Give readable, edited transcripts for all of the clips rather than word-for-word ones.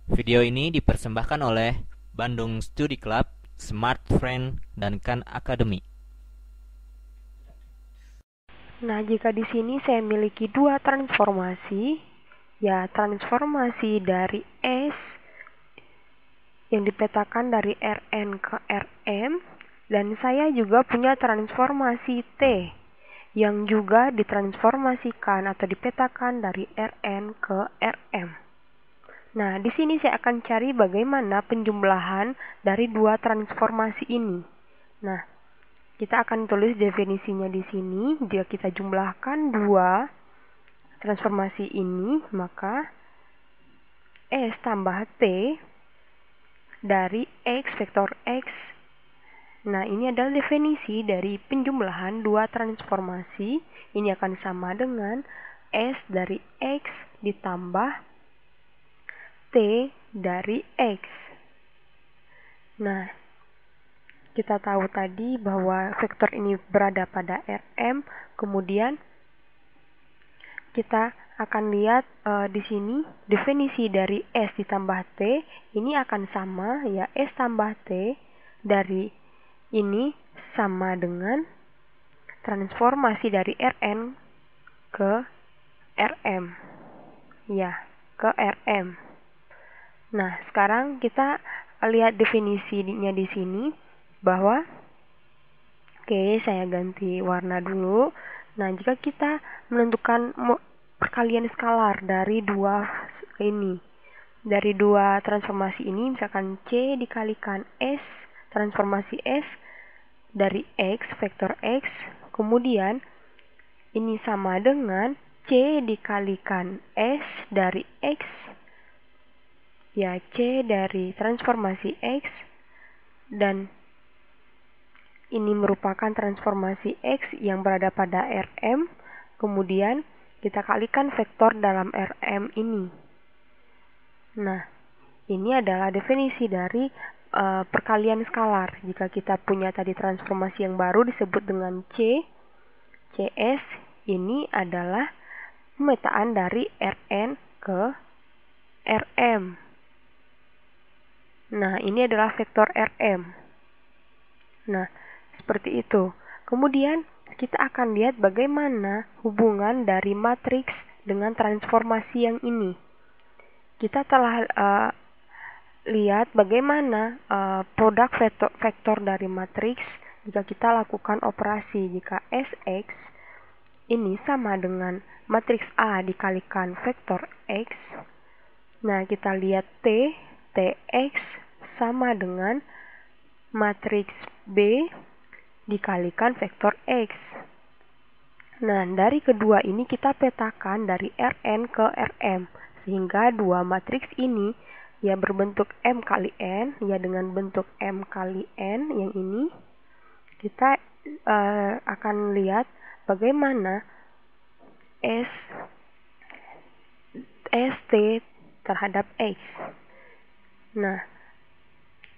Video ini dipersembahkan oleh Bandung Study Club, Smart Friend, dan Khan Academy. Nah, jika di sini saya miliki dua transformasi, ya transformasi dari S yang dipetakan dari Rn ke Rm, dan saya juga punya transformasi T yang juga ditransformasikan atau dipetakan dari Rn ke Rm. Nah, di sini saya akan cari bagaimana penjumlahan dari dua transformasi ini. Nah, kita akan tulis definisinya di sini. Jika kita jumlahkan dua transformasi ini, maka S tambah T dari X vektor X. Nah, ini adalah definisi dari penjumlahan dua transformasi. Ini akan sama dengan S dari X ditambah T dari X. Nah, kita tahu tadi bahwa vektor ini berada pada Rm, kemudian kita akan lihat di sini definisi dari S ditambah T ini akan sama, ya, S tambah T dari ini sama dengan transformasi dari Rn ke Rm, ya, ke Rm. Nah, sekarang kita lihat definisinya di sini bahwa, oke, saya ganti warna dulu. Nah, jika kita menentukan perkalian skalar dari dua transformasi ini, misalkan C dikalikan S, transformasi S dari X, vektor X, kemudian ini sama dengan C dikalikan S dari X, ya, C dari transformasi X, dan ini merupakan transformasi X yang berada pada Rm, kemudian kita kalikan vektor dalam Rm ini. Nah, ini adalah definisi dari perkalian skalar. Jika kita punya tadi transformasi yang baru disebut dengan CS, ini adalah pemetaan dari Rn ke Rm. Nah, ini adalah vektor Rm. Nah, seperti itu. Kemudian kita akan lihat bagaimana hubungan dari matriks dengan transformasi yang ini. Kita telah lihat bagaimana produk vektor dari matriks jika kita lakukan operasi. Jika Sx ini sama dengan matriks A dikalikan vektor X. Nah, kita lihat Tx sama dengan matriks B dikalikan vektor X. Nah, dari kedua ini kita petakan dari Rn ke Rm, sehingga dua matriks ini ya berbentuk M kali N, ya, dengan bentuk M kali N yang ini. Kita akan lihat bagaimana St terhadap X. Nah,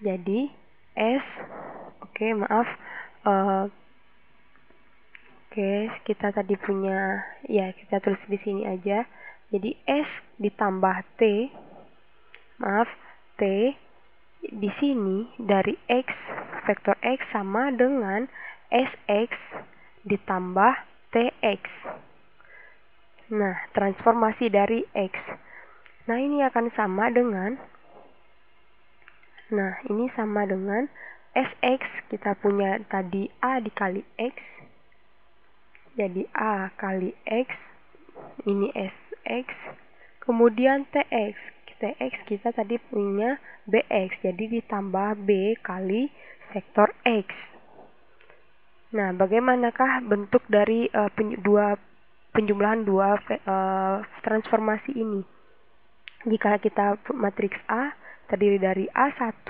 jadi kita tadi punya, ya, kita tulis di sini aja. Jadi S ditambah T di sini dari X, vektor X sama dengan Sx ditambah Tx. Nah, transformasi dari X. Nah, ini akan sama dengan, Sx, kita punya tadi A dikali X. Jadi A kali X, ini Sx. Kemudian Tx kita tadi punya Bx, jadi ditambah B kali vektor X. Nah, bagaimanakah bentuk dari penjumlahan dua transformasi ini? Jika kita matriks A terdiri dari A1,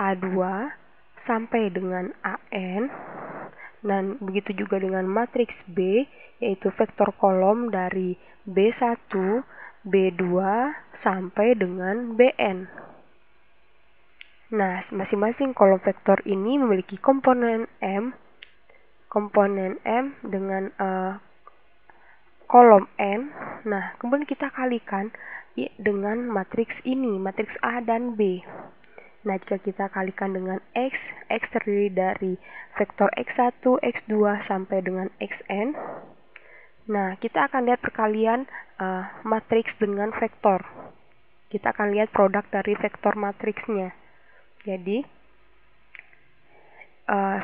A2, sampai dengan AN, dan begitu juga dengan matriks B, yaitu vektor kolom dari B1, B2, sampai dengan Bn. Nah, masing-masing kolom vektor ini memiliki komponen M dengan kolom N. Nah, kemudian kita kalikan dengan matriks ini, matriks A dan B. Nah, jika kita kalikan dengan X terdiri dari vektor X1, X2 sampai dengan Xn. Nah, kita akan lihat perkalian matriks dengan vektor. Kita akan lihat produk dari vektor matriksnya. Jadi,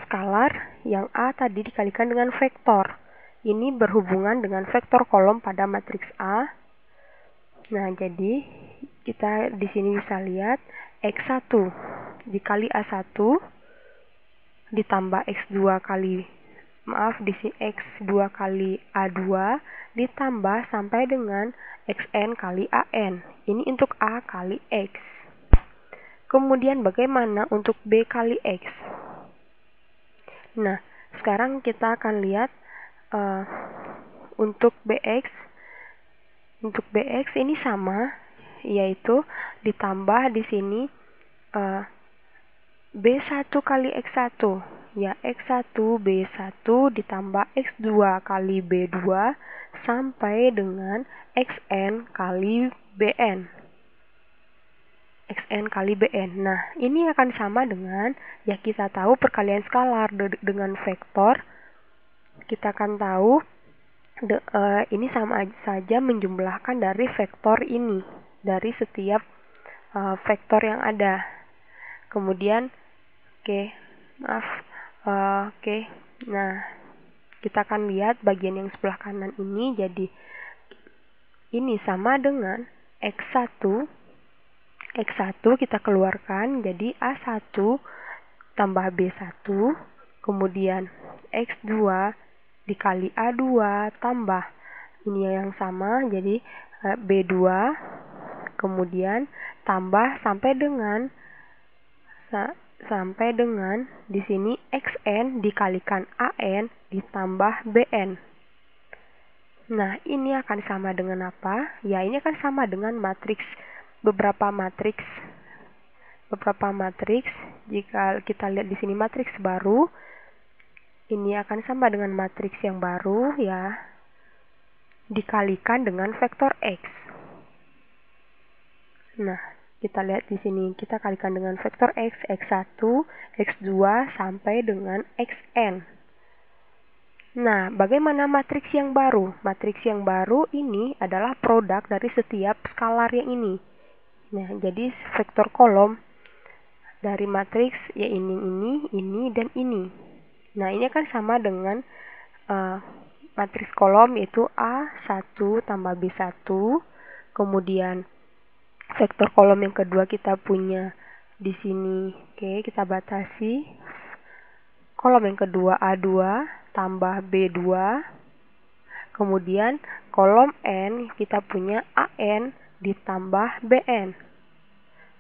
skalar yang A tadi dikalikan dengan vektor. Ini berhubungan dengan vektor kolom pada matriks A. Nah, jadi kita di sini bisa lihat X1 dikali A1 ditambah X2 kali X2 kali A2 ditambah sampai dengan Xn kali An. Ini untuk A kali X. Kemudian bagaimana untuk B kali X? Nah, sekarang kita akan lihat untuk BX. Untuk BX ini sama, yaitu ditambah di sini B1 kali X1. Ya, X1 B1 ditambah X2 kali B2 sampai dengan Xn kali Bn. Xn kali Bn. Nah, ini akan sama dengan, ya kita tahu perkalian skalar dengan vektor. Kita akan tahu ini sama saja menjumlahkan dari vektor ini, dari setiap vektor yang ada. Kemudian, nah, kita akan lihat bagian yang sebelah kanan ini. Jadi, ini sama dengan X1 kita keluarkan, jadi A1 tambah B1, kemudian X2 dikali A2 tambah ini yang sama, jadi B2, kemudian tambah sampai dengan di sini Xn dikalikan An ditambah Bn. Nah, ini akan sama dengan apa? Ya, ini akan sama dengan beberapa matriks. Jika kita lihat di sini matriks baru, ini akan sama dengan matriks yang baru, ya, dikalikan dengan vektor X. Nah, kita lihat di sini, kita kalikan dengan vektor X, X1, X2 sampai dengan Xn. Nah, bagaimana matriks yang baru? Matriks yang baru ini adalah produk dari setiap skalar yang ini. Nah, jadi vektor kolom dari matriks ya ini, dan ini. Nah, ini akan sama dengan matriks kolom yaitu A1 tambah B1. Kemudian vektor kolom yang kedua kita punya di sini. Kita batasi. Kolom yang kedua A2 tambah B2. Kemudian kolom N kita punya AN ditambah Bn.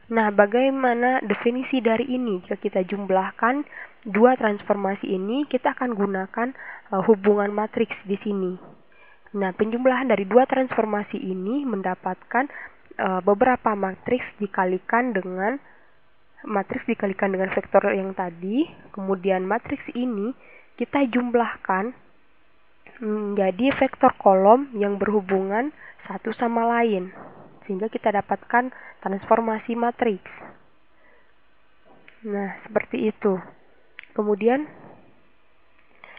Nah, bagaimana definisi dari ini? Jika kita jumlahkan dua transformasi ini, kita akan gunakan hubungan matriks di sini. Nah, penjumlahan dari dua transformasi ini mendapatkan beberapa matriks dikalikan dengan vektor yang tadi. Kemudian matriks ini kita jumlahkan menjadi vektor kolom yang berhubungan satu sama lain, sehingga kita dapatkan transformasi matriks. Nah, seperti itu. Kemudian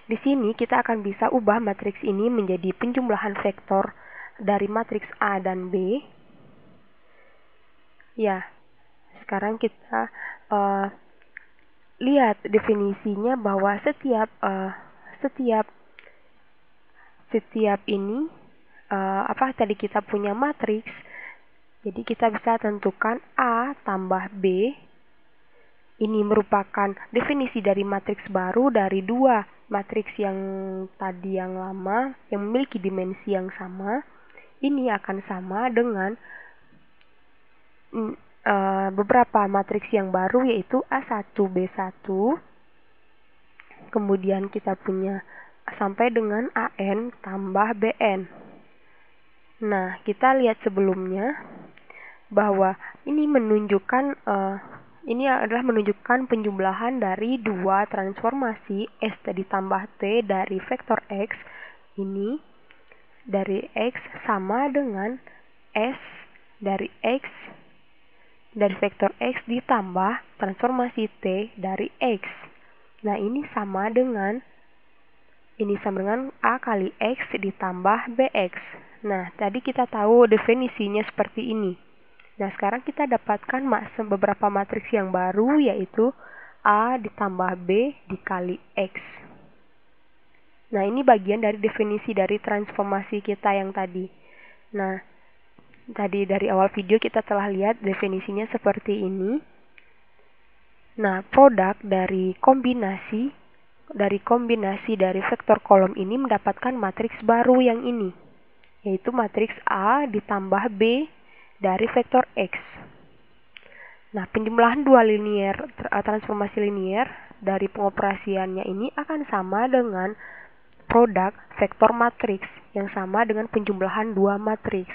di sini kita akan bisa ubah matriks ini menjadi penjumlahan vektor dari matriks A dan B. Ya, sekarang kita lihat definisinya bahwa setiap ini tadi kita punya matriks. Jadi kita bisa tentukan A tambah B. Ini merupakan definisi dari matriks baru dari dua matriks yang tadi yang lama yang memiliki dimensi yang sama. Ini akan sama dengan beberapa matriks yang baru yaitu A1 B1. Kemudian kita punya sampai dengan AN tambah BN. Nah, kita lihat sebelumnya bahwa ini adalah menunjukkan penjumlahan dari dua transformasi S ditambah T dari vektor X. Ini dari X sama dengan S dari X dari vektor X ditambah transformasi T dari X. Nah, ini sama dengan A kali X ditambah BX. Nah, tadi kita tahu definisinya seperti ini. Nah, sekarang kita dapatkan beberapa matriks yang baru, yaitu A ditambah B dikali X. Nah, ini bagian dari definisi dari transformasi kita yang tadi. Nah, tadi dari awal video kita telah lihat definisinya seperti ini. Nah, produk dari kombinasi dari vektor kolom ini mendapatkan matriks baru yang ini, yaitu matriks A ditambah B dari vektor X. Nah, penjumlahan dua transformasi linier dari pengoperasiannya ini akan sama dengan produk vektor matriks yang sama dengan penjumlahan dua matriks.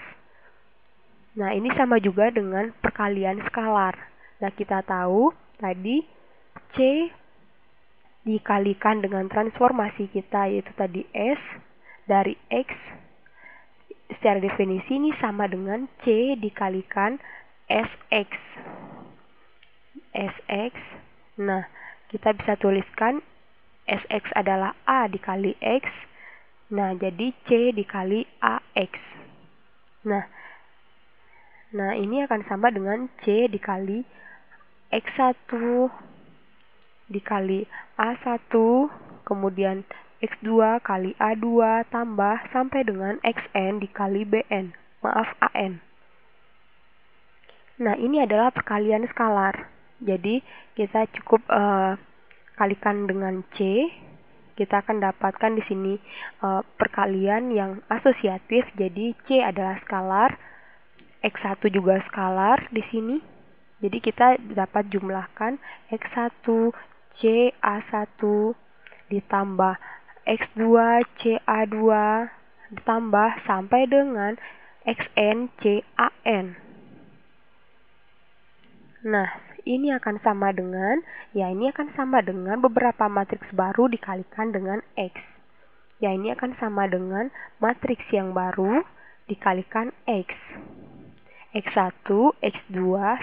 Nah, ini sama juga dengan perkalian skalar. Nah, kita tahu tadi C dikalikan dengan transformasi kita, yaitu tadi S dari X. Secara definisi ini sama dengan C dikalikan SX. SX. Nah, kita bisa tuliskan SX adalah A dikali X. Nah, jadi C dikali AX. Nah, ini akan sama dengan C dikali X1 dikali A1, kemudian X2 kali A2 tambah sampai dengan XN dikali BN. AN. Nah, ini adalah perkalian skalar. Jadi, kita cukup kalikan dengan C. Kita akan dapatkan di sini perkalian yang asosiatif. Jadi, C adalah skalar. X1 juga skalar di sini. Jadi kita dapat jumlahkan X1 CA1 ditambah X2 CA2 ditambah sampai dengan XN CAN. Nah, ini akan sama dengan beberapa matriks baru dikalikan dengan X. Ya, ini akan sama dengan matriks yang baru dikalikan X. X1, X2,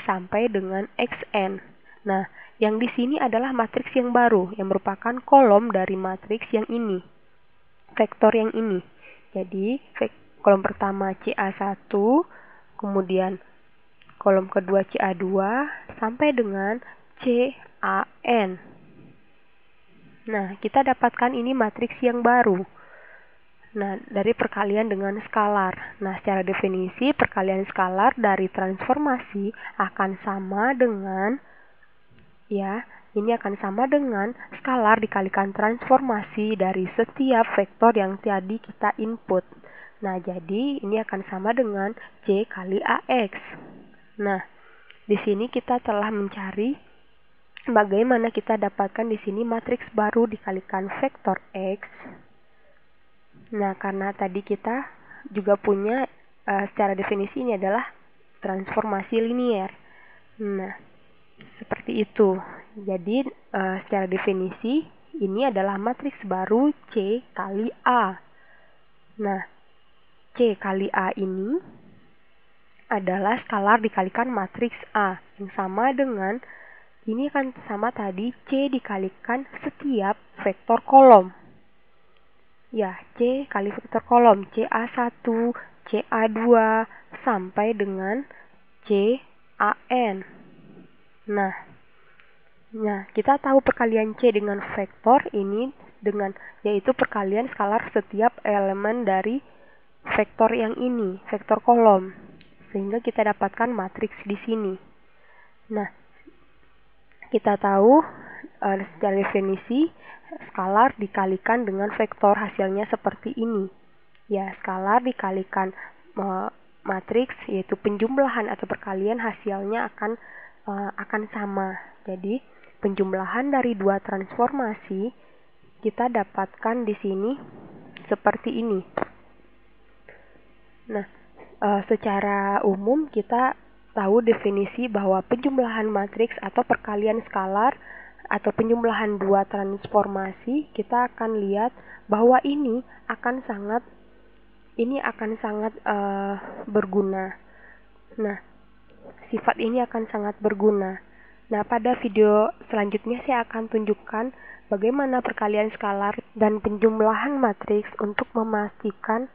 sampai dengan Xn. Nah, yang di sini adalah matriks yang baru, yang merupakan kolom dari matriks yang ini, vektor yang ini. Jadi, kolom pertama CA1, kemudian kolom kedua CA2, sampai dengan CAN. Nah, kita dapatkan ini matriks yang baru. Nah, dari perkalian dengan skalar. Nah, secara definisi perkalian skalar dari transformasi akan sama dengan skalar dikalikan transformasi dari setiap vektor yang tadi kita input. Nah, jadi ini akan sama dengan C kali AX. Nah, di sini kita telah mencari bagaimana kita dapatkan di sini matriks baru dikalikan vektor X. Nah, karena tadi kita juga punya secara definisi ini adalah transformasi linier. Nah, seperti itu. Jadi, secara definisi ini adalah matriks baru C kali A. Nah, C kali A ini adalah skalar dikalikan matriks A yang sama dengan ini akan sama tadi C dikalikan setiap vektor kolom. Ya, C kali vektor kolom CA1, CA2 sampai dengan CAN. Nah, kita tahu perkalian C dengan vektor ini yaitu perkalian skalar setiap elemen dari vektor yang ini, vektor kolom. Sehingga kita dapatkan matriks di sini. Nah, kita tahu secara definisi skalar dikalikan dengan vektor hasilnya seperti ini. Ya, skalar dikalikan matriks, yaitu penjumlahan atau perkalian hasilnya akan sama. Jadi, penjumlahan dari dua transformasi kita dapatkan di sini seperti ini. Nah, secara umum kita tahu definisi bahwa penjumlahan matriks atau perkalian skalar atau penjumlahan dua transformasi, kita akan lihat bahwa ini akan sangat berguna Nah, sifat ini akan sangat berguna. Nah, pada video selanjutnya saya akan tunjukkan bagaimana perkalian skalar dan penjumlahan matriks untuk memastikan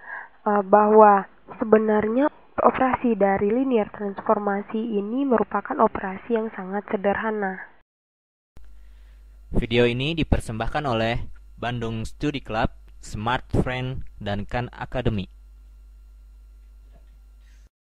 bahwa sebenarnya operasi dari linear transformasi ini merupakan operasi yang sangat sederhana. Video ini dipersembahkan oleh Bandung Study Club, Smart Friend, dan Khan Academy.